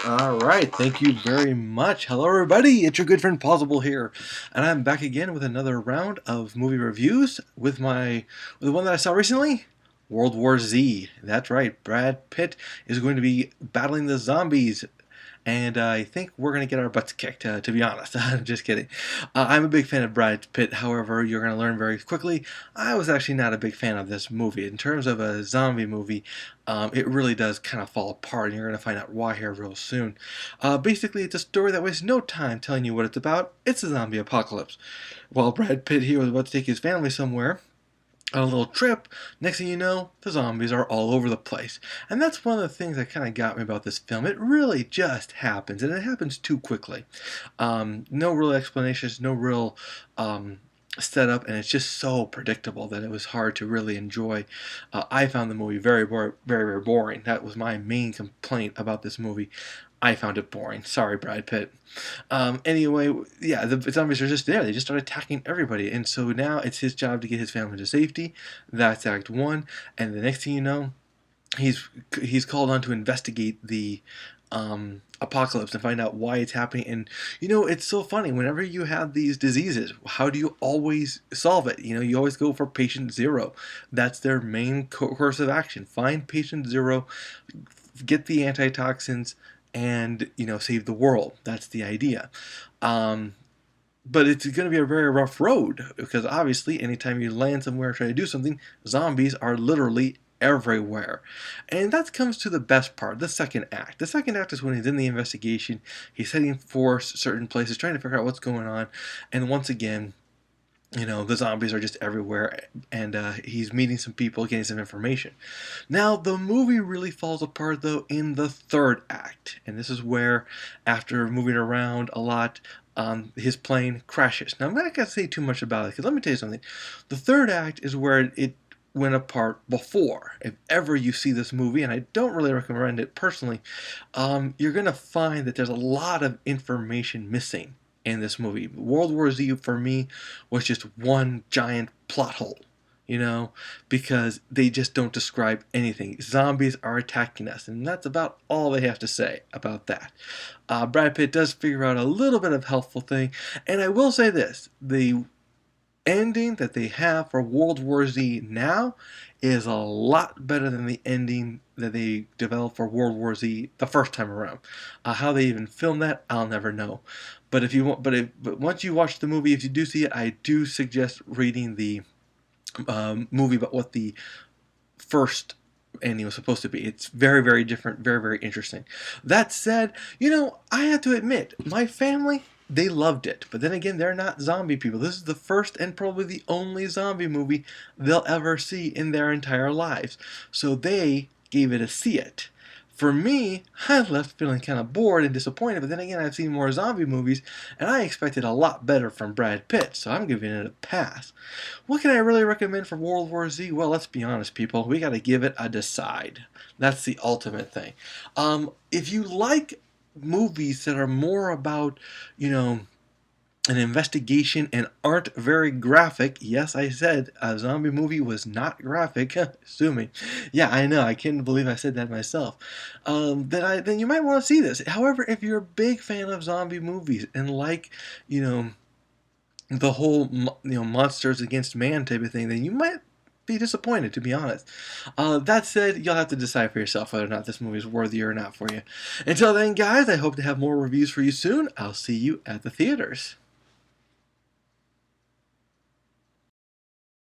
All right, thank you very much. Hello, everybody. It's your good friend Pozzible here, and I'm back again with another round of movie reviews with the one that I saw recently, World War Z. That's right. Brad Pitt is going to be battling the zombies, and I think we're going to get our butts kicked, to be honest. Just kidding. I'm a big fan of Brad Pitt, however, you're going to learn very quickly, I was actually not a big fan of this movie. In terms of a zombie movie, it really does kind of fall apart, and you're going to find out why here real soon. Basically, it's a story that wastes no time telling you what it's about. It's a zombie apocalypse. While Brad Pitt here was about to take his family somewhere, on a little trip, next thing you know, the zombies are all over the place. And that's one of the things that kind of got me about this film. It really just happens, and it happens too quickly. No real explanations, no real setup, and it's just so predictable that it was hard to really enjoy. I found the movie very boring. That was my main complaint about this movie. I found it boring. Sorry, Brad Pitt. Anyway, yeah, the zombies are just there. They just start attacking everybody. And so now it's his job to get his family to safety. That's Act 1. And the next thing you know, he's called on to investigate the apocalypse and find out why it's happening. And it's so funny, whenever you have these diseases, how do you always solve it? You always go for patient zero. That's their main course of action. Find patient zero, get the antitoxins, and save the world. That's the idea. But it's going to be a very rough road, because obviously anytime you land somewhere and try to do something, zombies are literally everywhere. And that comes to the best part, the second act. The second act is when he's in the investigation, he's heading for certain places, trying to figure out what's going on, and once again, the zombies are just everywhere, and he's meeting some people, getting some information. Now, the movie really falls apart, though, in the third act, and this is where, after moving around a lot, his plane crashes. Now, I'm not going to say too much about it, because let me tell you something. The third act is where it went apart before. If ever you see this movie, and I don't really recommend it personally, you're going to find that there's a lot of information missing in this movie. World War Z, for me, was just one giant plot hole, because they just don't describe anything. Zombies are attacking us, and that's about all they have to say about that. Brad Pitt does figure out a little bit of helpful thing, and I will say this, the ending that they have for World War Z now is a lot better than the ending that they developed for World War Z the first time around. How they even filmed that, I'll never know. But but once you watch the movie, if you do see it, I do suggest reading the movie about what the first ending was supposed to be. It's very different, very interesting. That said, I have to admit, my family, they loved it. But then again, they're not zombie people. This is the first and probably the only zombie movie they'll ever see in their entire lives. So they gave it a see it. For me, I left feeling kind of bored and disappointed, but then again, I've seen more zombie movies, and I expected a lot better from Brad Pitt, so I'm giving it a pass. What can I really recommend for World War Z? Well, let's be honest, people. We got to give it a decide. That's the ultimate thing. If you like movies that are more about, an investigation and aren't very graphic. Yes, I said a zombie movie was not graphic. Assuming. Yeah, I know. I can't believe I said that myself. Then you might want to see this. However, if you're a big fan of zombie movies and like, the whole, monsters against man type of thing, then you might be disappointed, to be honest. That said, you'll have to decide for yourself whether or not this movie is worthy or not for you. Until then, guys, I hope to have more reviews for you soon. I'll see you at the theaters.